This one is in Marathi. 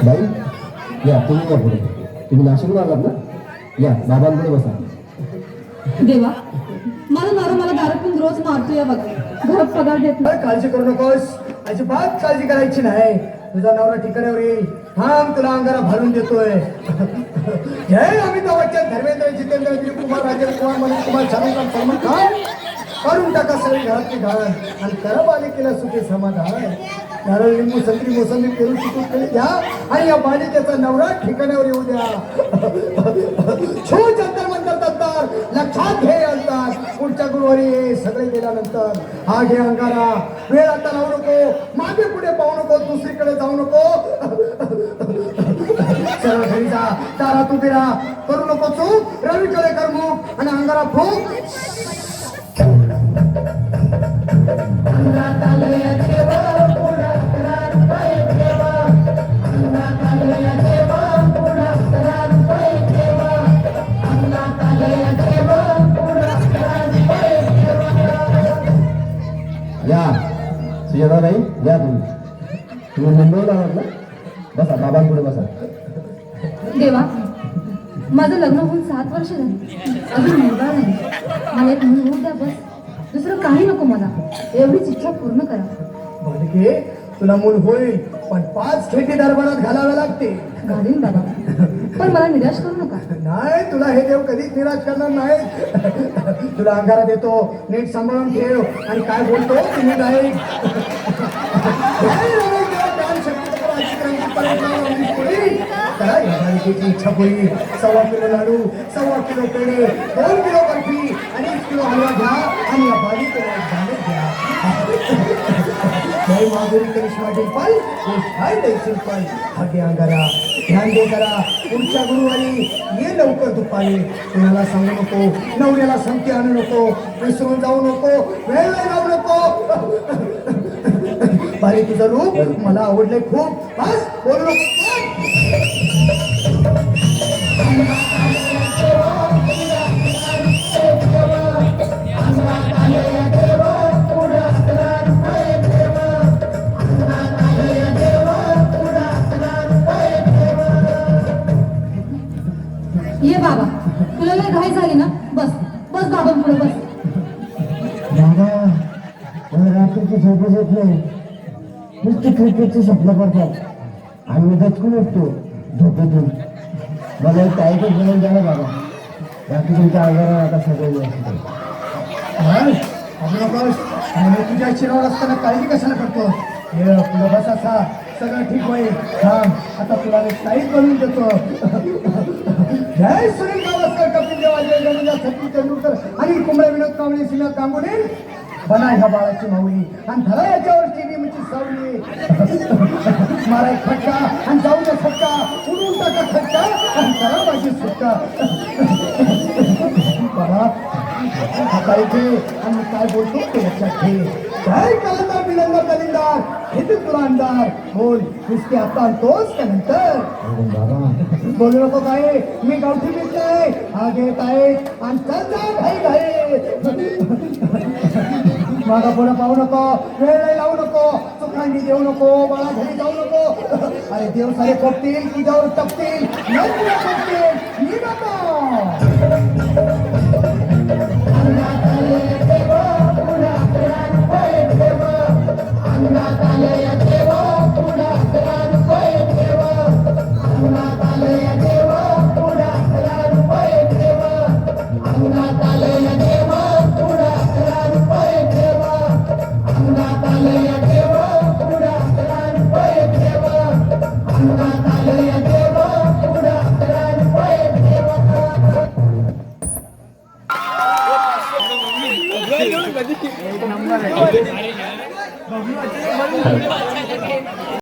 बाई या तुम्ही या पुढे. तुम्ही नाशिकला आलात ना? या बाबांकडे बसा. देवा मला नवरा मला दारू पिऊन रोज मारतोय बघा. घरात पगार देत नाही. काळजी करू नकोस, अजिबात काळजी करायची नाही. तुझा नवरा ठिकाणावर येईल. थांब, तुला अंगारा भरून देतोय. जय अमिताभ बच्चन, धर्मेंद्र, जितेंद्र, दिलीप कुमार, राजेश कुमार, मनीष कुमार, सलमान खान करून टाका सगळी घरातली घाण आणि करा बालिकेला सुखी समाधान. नारळ, लिंबू, संत्री, मोसंबी, पेरू, चिकू केली घ्या आणि या बालिकेचा नवरा ठिकाणावर येऊ द्या. छो जंतर मंतर तंतर लक्षात घे अंतर. पुढच्या गुरुवारी हे सगळे गेल्यानंतर हा घे अंगारा. वेळ आता लावू नको, मागे पुढे पाहू नको, दुसरीकडे जाऊ नको. सरळ घरी जा, दारात उभी राहा, करू नको चूक. रवीकडे कर मुख आणि अंगारा फूक. या सुजाता नाही या तुम्ही मुंबईला आहात ना? बसा बाबांपुढे बसा. देवा माझं लग्न होऊन 7 वर्ष झाली, अजून मुलगा नाही. मला एक मूल होऊ द्या बस. दुसरं काही नको मला. एवढीच इच्छा पूर्ण करा. बालिके, तुला मूल होईल, पण 5 खेटी दरबारात घालावे लागते. घालीन बाबा, पण मला निराश करू नका. नाही, तुला हे देव कधीच निराश करणार नाही. तुला अंगारा देतो, नीट सांभाळून ठेव. आणि काय बोलतो तुम्ही नाही. करा या बालिकेची इच्छा पुरी. 1.25 किलो लाडू, 1.25 किलो पेढे, 2 किलो बर्फी, 2.5 किलो हलवा घ्या आणि या बालिकेला जाणे घ्या. जय माधुरी करिश्मा डिंपल, हाय दे सिंपल. भाग्य अंगारा ध्यान दे करा. पुढच्या गुरुवारी ये लवकर दुपारी. कुणाला सांगू नको, नवऱ्याला संगती आणू नको, विसरून जाऊ नको, वेळ लावू नको. बारी तुझं रूप मला आवडले खूप. बस बोलू नको. ये बाबा, तुला लय घाई झाली ना? बस बस बाबांपुढे बस. बाबा मला रात्रीची झोपच येत नाही. नुसती क्रिकेटची स्वप्न पडतात आणि मी दचकून उठतो झोपेतून. मला एक टाईपच बनवून द्या ना बाबा. बाकी तुमच्या आजारा आता सगळं असते. तुझ्या शिरावर असताना काळजी कशाला करतो? हे आपलं बस असा सगळं ठीक होईल. थांब, आता तुला एक टाईप बनवून देतो. जय सुनील गावस्कर, कपिल देव, अजय जडेजा, सचिन तेंडुलकर आणि कुंबळे, विनोद कांबळे, श्रीनाथ गांगुली बना ह्या बाळाची माऊली आणि धरा याच्यावर टीव्हीची सावली. मारा एक फटका आणि जाऊ द्या फटका, उडून टाका फटका आणि करा माझी सुटका. बाबा काय ते आणि काय बोलतो ते लक्षात घे. काय कलंदार विलंदार दलिंदार हे ते तुला अंधार. बोल नुसते आता आणतोस का नंतर? बोलू नको काय, मी गावठी मित्र आहे. हा घेत आहे आणि चल घाई घाई. मागा पुढे पाहू नको, वेळ लावू नको, चुकांनी देऊ नको, बाळा घरी जाऊ नको. अरे देव सारे खोपतील, तुझ्यावर टपतील, मी